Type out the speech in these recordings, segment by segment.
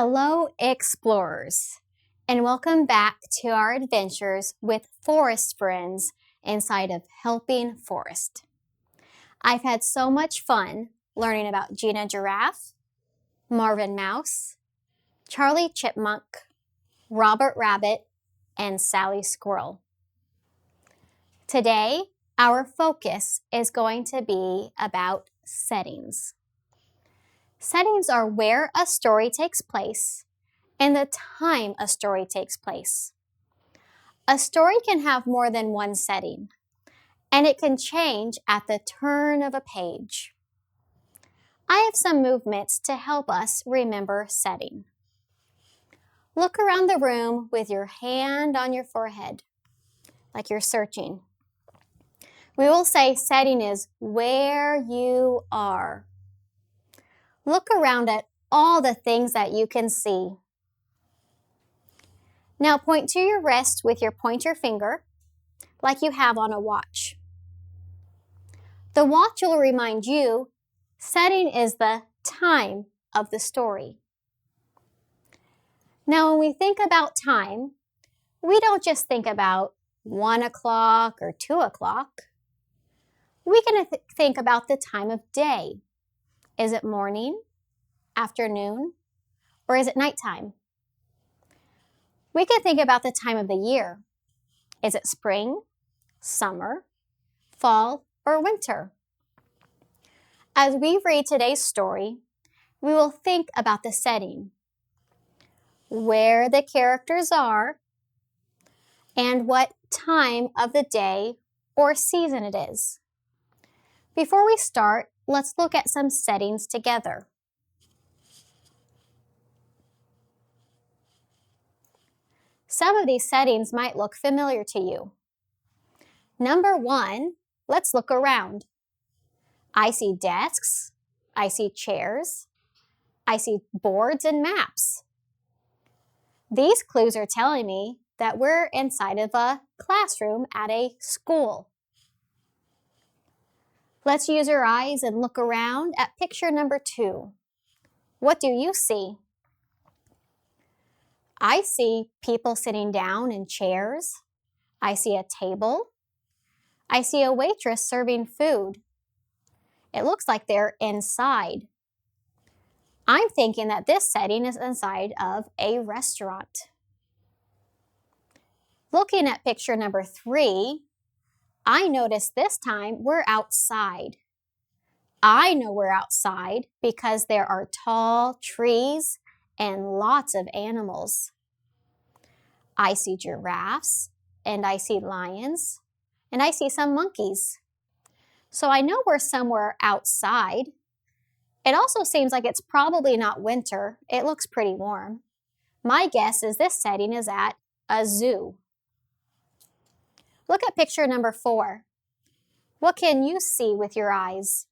Hello, explorers, and welcome back to our adventures with forest friends inside of Helping Forest. I've had so much fun learning about Gina Giraffe, Marvin Mouse, Charlie Chipmunk, Robert Rabbit, and Sally Squirrel. Today, our focus is going to be about settings. Settings are where a story takes place and the time a story takes place. A story can have more than one setting, and it can change at the turn of a page. I have some movements to help us remember setting. Look around the room with your hand on your forehead, like you're searching. We will say setting is where you are. Look around at all the things that you can see. Now point to your wrist with your pointer finger, like you have on a watch. The watch will remind you setting is the time of the story. Now when we think about time, we don't just think about 1 o'clock or 2 o'clock. We can think about the time of day. Is it morning, afternoon, or is it nighttime? We can think about the time of the year. Is it spring, summer, fall, or winter? As we read today's story, we will think about the setting, where the characters are, and what time of the day or season it is. Before we start, let's look at some settings together. Some of these settings might look familiar to you. Number 1, let's look around. I see desks, I see chairs, I see boards and maps. These clues are telling me that we're inside of a classroom at a school. Let's use our eyes and look around at picture number 2. What do you see? I see people sitting down in chairs. I see a table. I see a waitress serving food. It looks like they're inside. I'm thinking that this setting is inside of a restaurant. Looking at picture number 3, I notice this time we're outside. I know we're outside because there are tall trees and lots of animals. I see giraffes, and I see lions, and I see some monkeys. So I know we're somewhere outside. It also seems like it's probably not winter. It looks pretty warm. My guess is this setting is at a zoo. Look at picture number 4. What can you see with your eyes?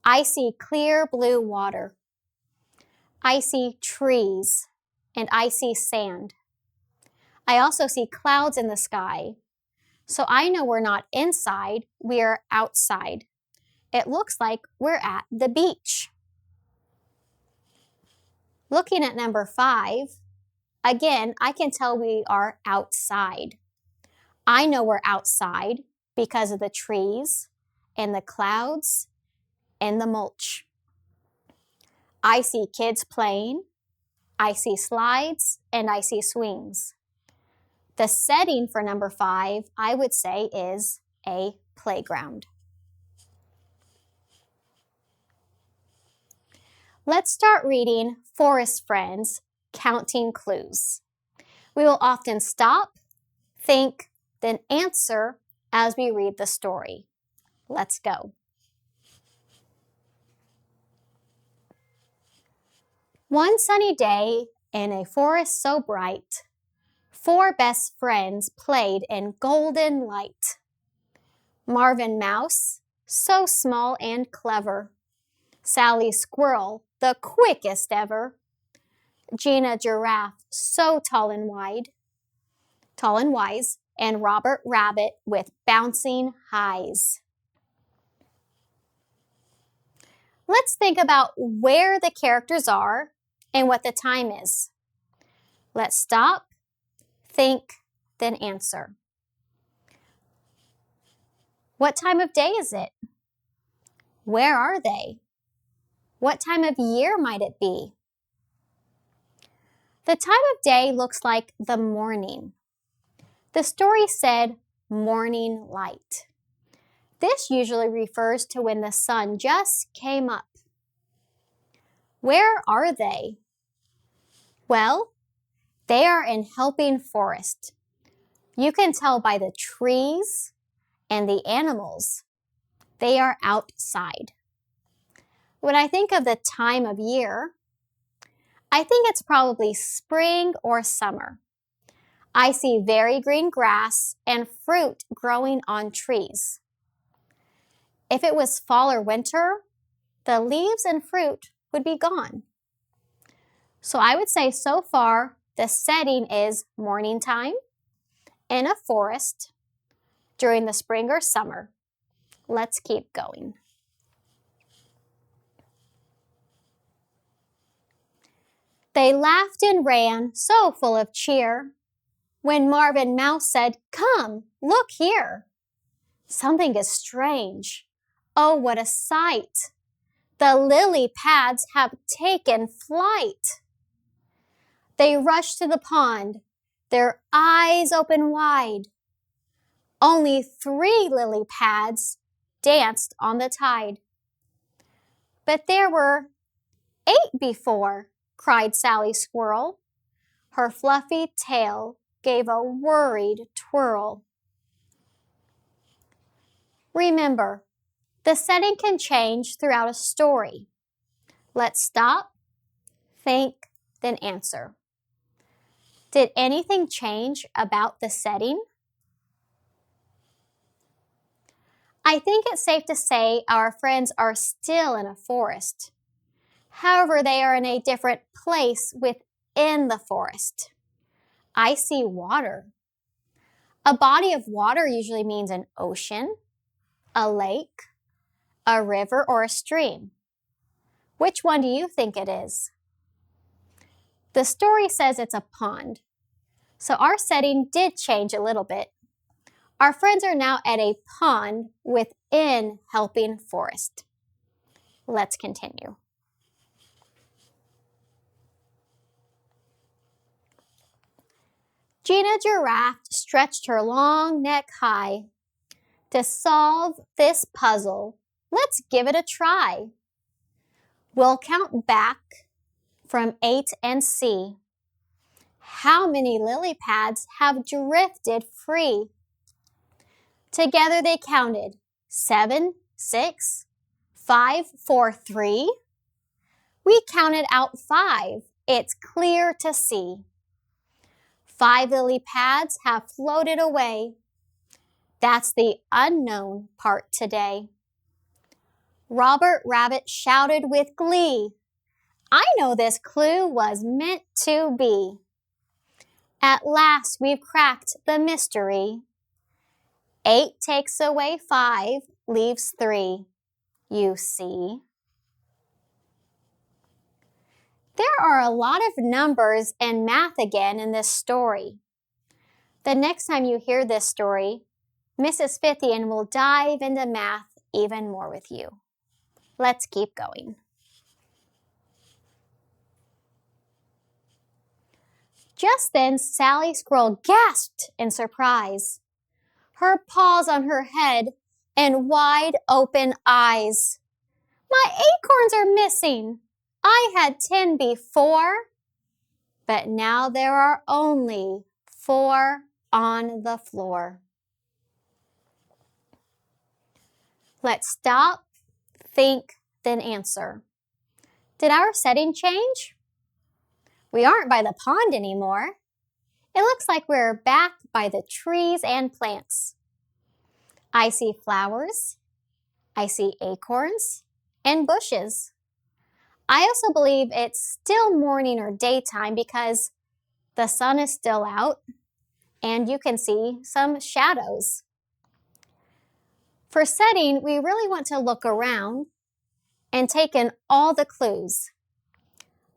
I see clear blue water. I see trees, and I see sand. I also see clouds in the sky. So I know we're not inside, we are outside. It looks like we're at the beach. Looking at number 5, again, I can tell we are outside. I know we're outside because of the trees and the clouds and the mulch. I see kids playing, I see slides, and I see swings. The setting for number 5, I would say, is a playground. Let's start reading Forest Friends, Counting Clues. We will often stop, think, then answer as we read the story. Let's go. One sunny day in a forest so bright, 4 best friends played in golden light. Marvin Mouse, so small and clever. Sally Squirrel, the quickest ever. Gina Giraffe, so tall and wise, and Robert Rabbit with bouncing highs. Let's think about where the characters are and what the time is. Let's stop, think, then answer. What time of day is it? Where are they? What time of year might it be? The time of day looks like the morning. The story said morning light. This usually refers to when the sun just came up. Where are they? Well, they are in helping forest. You can tell by the trees and the animals. They are outside. When I think of the time of year, I think it's probably spring or summer. I see very green grass and fruit growing on trees. If it was fall or winter, the leaves and fruit would be gone. So I would say so far the setting is morning time in a forest during the spring or summer. Let's keep going. They laughed and ran, so full of cheer, when Marvin Mouse said, "Come, look here. Something is strange. Oh, what a sight. The lily pads have taken flight." They rushed to the pond, their eyes open wide. Only 3 lily pads danced on the tide. "But there were 8 before," cried Sally Squirrel. Her fluffy tail gave a worried twirl. Remember, the setting can change throughout a story. Let's stop, think, then answer. Did anything change about the setting? I think it's safe to say our friends are still in a forest. However, they are in a different place within the forest. I see water. A body of water usually means an ocean, a lake, a river, or a stream. Which one do you think it is? The story says it's a pond. So our setting did change a little bit. Our friends are now at a pond within Helping Forest. Let's continue. Gina Giraffe stretched her long neck high. To solve this puzzle, let's give it a try. We'll count back from 8 and see how many lily pads have drifted free. Together they counted 7, 6, 5, 4, 3. We counted out 5. It's clear to see. 5 lily pads have floated away. That's the unknown part today. Robert Rabbit shouted with glee. I know this clue was meant to be. At last we've cracked the mystery. 8 takes away 5, leaves 3, you see. There are a lot of numbers and math again in this story. The next time you hear this story, Mrs. Fithian will dive into math even more with you. Let's keep going. Just then, Sally Squirrel gasped in surprise. Her paws on her head and wide open eyes. My acorns are missing. I had 10 before, but now there are only 4 on the floor. Let's stop, think, then answer. Did our setting change? We aren't by the pond anymore. It looks like we're back by the trees and plants. I see flowers, I see acorns, and bushes. I also believe it's still morning or daytime because the sun is still out and you can see some shadows. For setting, we really want to look around and take in all the clues.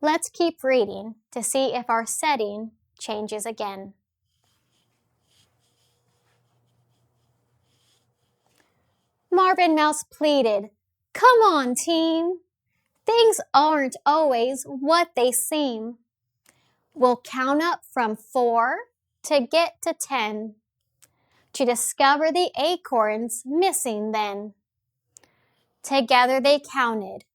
Let's keep reading to see if our setting changes again. Marvin Mouse pleaded, "Come on, team. Things aren't always what they seem. We'll count up from 4 to get to 10 to discover the acorns missing then." Together they counted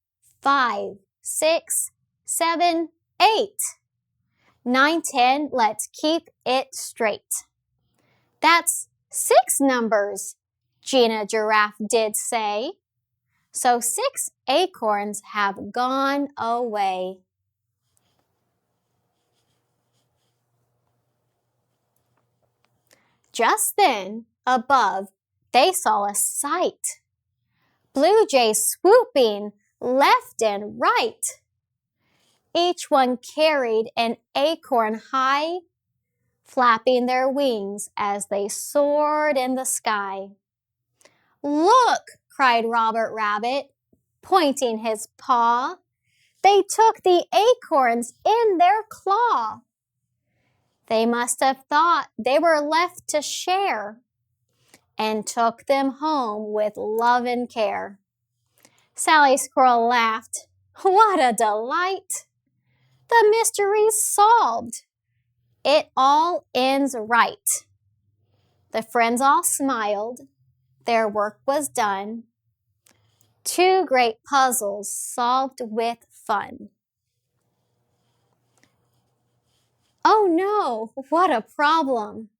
5, 6, 7, 8, 9, 10. Let's keep it straight. "That's 6 numbers," Gina Giraffe did say. "So 6 acorns have gone away." Just then, above, they saw a sight. Blue jays swooping left and right. Each one carried an acorn high, flapping their wings as they soared in the sky. "Look!" cried Robert Rabbit, pointing his paw. "They took the acorns in their claw." They must have thought they were left to share and took them home with love and care. Sally Squirrel laughed. "What a delight! The mystery's solved. It all ends right." The friends all smiled. Their work was done. 2 great puzzles solved with fun. Oh no, what a problem!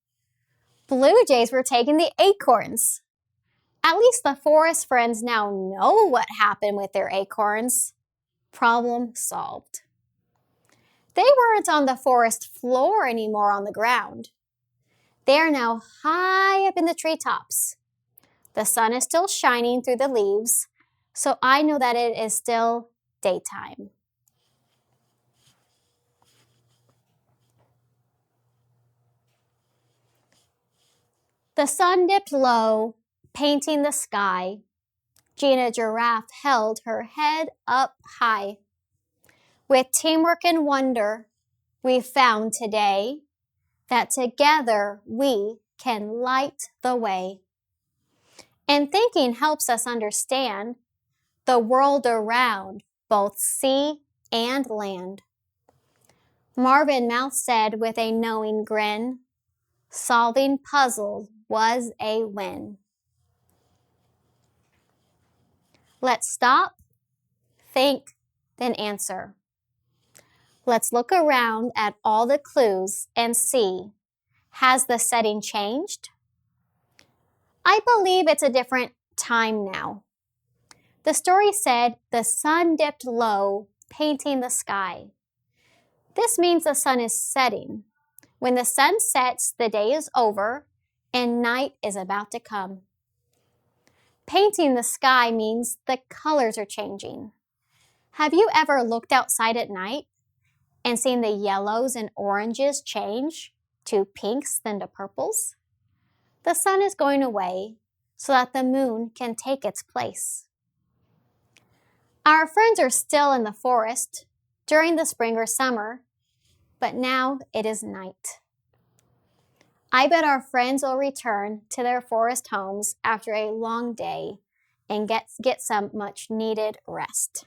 Blue jays were taking the acorns. At least the forest friends now know what happened with their acorns. Problem solved. They weren't on the forest floor anymore on the ground. They are now high up in the treetops. The sun is still shining through the leaves, so I know that it is still daytime. The sun dipped low, painting the sky. Gina Giraffe held her head up high. With teamwork and wonder, we found today that together we can light the way. And thinking helps us understand the world around, both sea and land. Marvin Mouse said with a knowing grin, "Solving puzzles was a win." Let's stop, think, then answer. Let's look around at all the clues and see, has the setting changed? I believe it's a different time now. The story said the sun dipped low, painting the sky. This means the sun is setting. When the sun sets, the day is over and night is about to come. Painting the sky means the colors are changing. Have you ever looked outside at night and seen the yellows and oranges change to pinks then to purples? The sun is going away so that the moon can take its place. Our friends are still in the forest during the spring or summer, but now it is night. I bet our friends will return to their forest homes after a long day and get some much needed rest.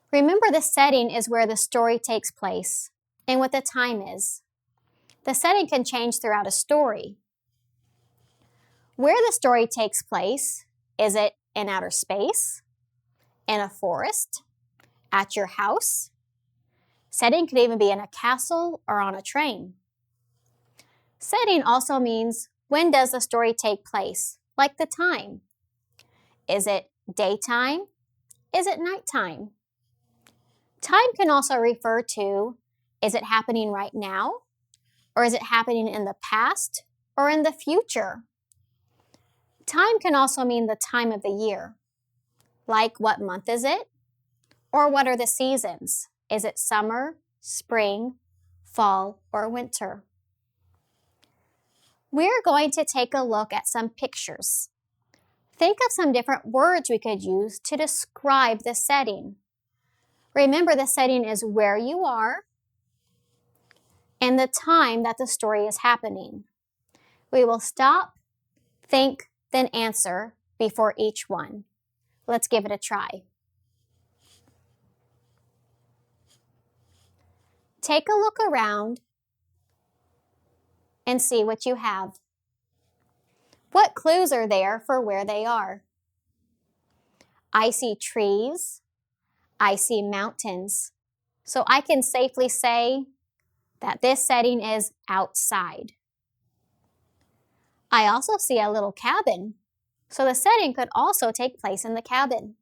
Remember, the setting is where the story takes place and what the time is. The setting can change throughout a story. Where the story takes place, is it in outer space, in a forest, at your house? Setting could even be in a castle or on a train. Setting also means, when does the story take place, like the time? Is it daytime? Is it nighttime? Time can also refer to, is it happening right now? Or is it happening in the past or in the future? Time can also mean the time of the year, like what month is it? Or what are the seasons? Is it summer, spring, fall, or winter? We're going to take a look at some pictures. Think of some different words we could use to describe the setting. Remember, the setting is where you are and the time that the story is happening. We will stop, think, then answer before each one. Let's give it a try. Take a look around and see what you have. What clues are there for where they are? I see trees. I see mountains. So I can safely say that this setting is outside. I also see a little cabin. So the setting could also take place in the cabin.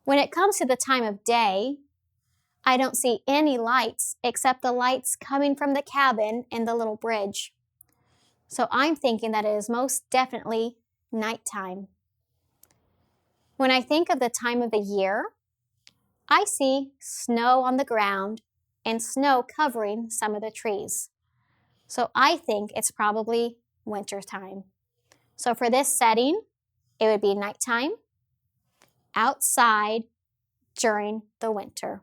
When it comes to the time of day, I don't see any lights except the lights coming from the cabin and the little bridge. So I'm thinking that it is most definitely nighttime. When I think of the time of the year, I see snow on the ground and snow covering some of the trees. So I think it's probably winter time. So for this setting, it would be nighttime, outside during the winter.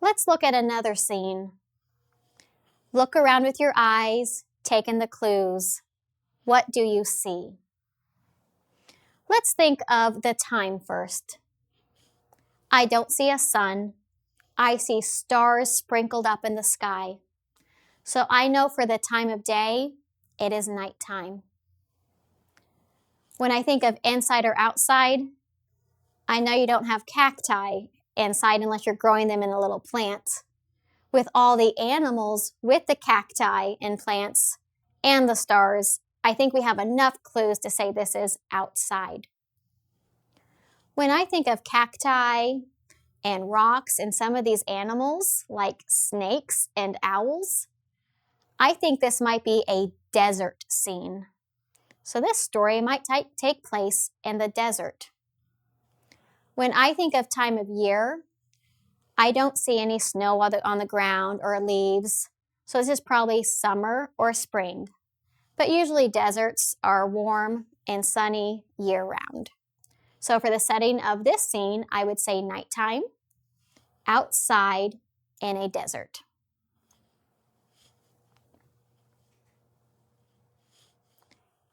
Let's look at another scene. Look around with your eyes, take in the clues. What do you see? Let's think of the time first. I don't see a sun. I see stars sprinkled up in the sky. So I know for the time of day, it is nighttime. When I think of inside or outside, I know you don't have cacti inside unless you're growing them in a little plant. With all the animals, with the cacti and plants, and the stars, I think we have enough clues to say this is outside. When I think of cacti and rocks and some of these animals, like snakes and owls, I think this might be a desert scene. So this story might take place in the desert. When I think of time of year, I don't see any snow on the ground or leaves, so this is probably summer or spring. But usually deserts are warm and sunny year-round. So for the setting of this scene, I would say nighttime, outside, in a desert.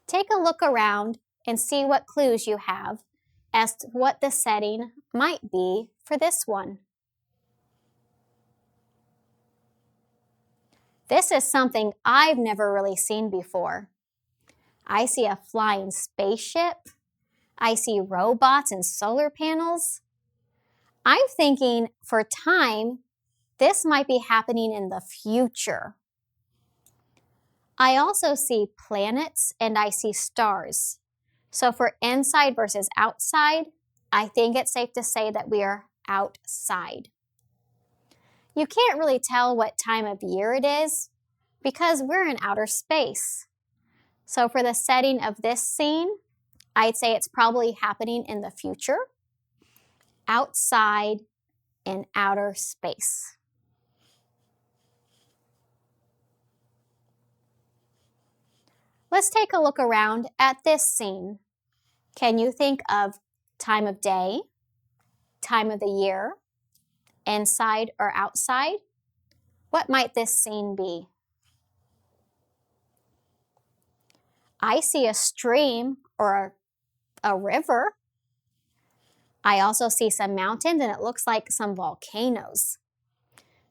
Take a look around and see what clues you have as to what the setting might be for this one. This is something I've never really seen before. I see a flying spaceship. I see robots and solar panels. I'm thinking for time, this might be happening in the future. I also see planets and I see stars. So for inside versus outside, I think it's safe to say that we are outside. You can't really tell what time of year it is because we're in outer space. So for the setting of this scene, I'd say it's probably happening in the future, outside in outer space. Let's take a look around at this scene. Can you think of time of day, time of the year, inside or outside? What might this scene be? I see a stream or a river. I also see some mountains and it looks like some volcanoes.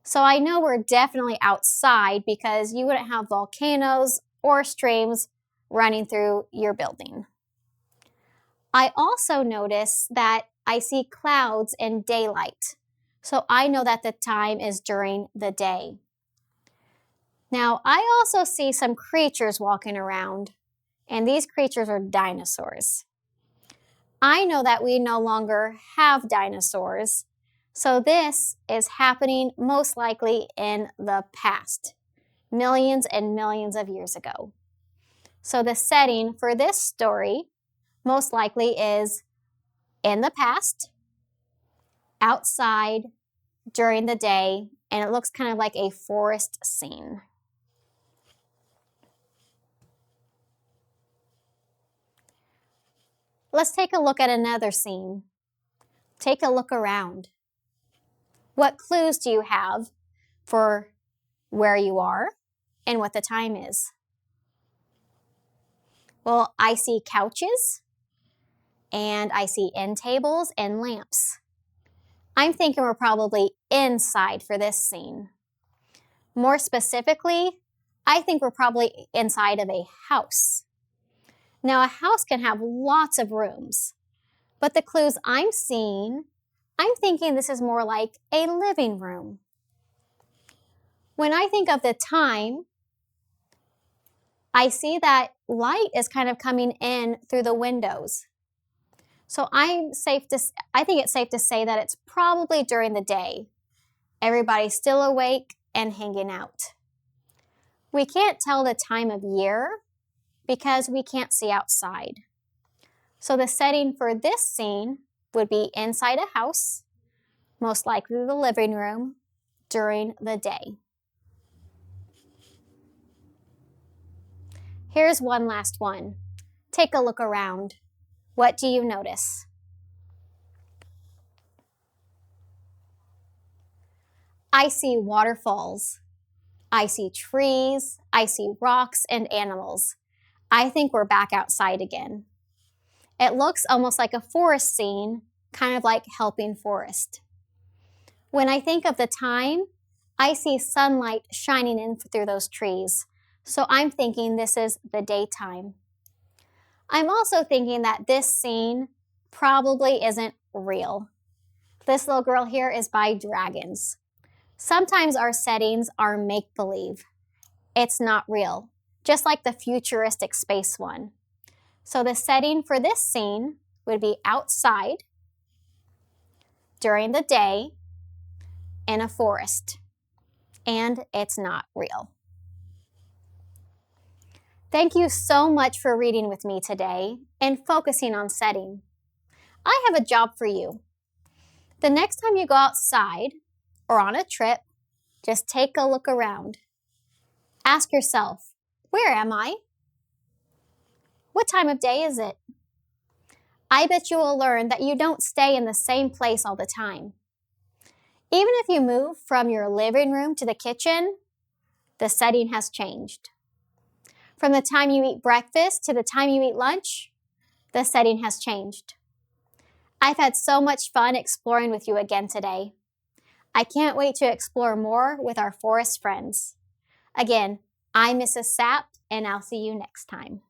So I know we're definitely outside because you wouldn't have volcanoes or streams running through your building. I also notice that I see clouds and daylight. So I know that the time is during the day. Now, I also see some creatures walking around, and these creatures are dinosaurs. I know that we no longer have dinosaurs, so this is happening most likely in the past, millions and millions of years ago. So the setting for this story most likely is in the past, outside, during the day, and it looks kind of like a forest scene. Let's take a look at another scene. Take a look around. What clues do you have for where you are and what the time is? Well, I see couches and I see end tables and lamps. I'm thinking we're probably inside for this scene. More specifically, I think we're probably inside of a house. Now, a house can have lots of rooms, but the clues I'm seeing, I'm thinking this is more like a living room. When I think of the time, I see that light is kind of coming in through the windows. So I think it's safe to say that it's probably during the day. Everybody's still awake and hanging out. We can't tell the time of year because we can't see outside. So the setting for this scene would be inside a house, most likely the living room, during the day. Here's one last one. Take a look around. What do you notice? I see waterfalls. I see trees. I see rocks and animals. I think we're back outside again. It looks almost like a forest scene, kind of like Helping Forest. When I think of the time, I see sunlight shining in through those trees. So I'm thinking this is the daytime. I'm also thinking that this scene probably isn't real. This little girl here is by dragons. Sometimes our settings are make-believe. It's not real, just like the futuristic space one. So the setting for this scene would be outside, during the day, in a forest, and it's not real. Thank you so much for reading with me today and focusing on setting. I have a job for you. The next time you go outside or on a trip, just take a look around. Ask yourself, where am I? What time of day is it? I bet you will learn that you don't stay in the same place all the time. Even if you move from your living room to the kitchen, the setting has changed. From the time you eat breakfast to the time you eat lunch, the setting has changed. I've had so much fun exploring with you again today. I can't wait to explore more with our forest friends. Again, I'm Mrs. Sapp, and I'll see you next time.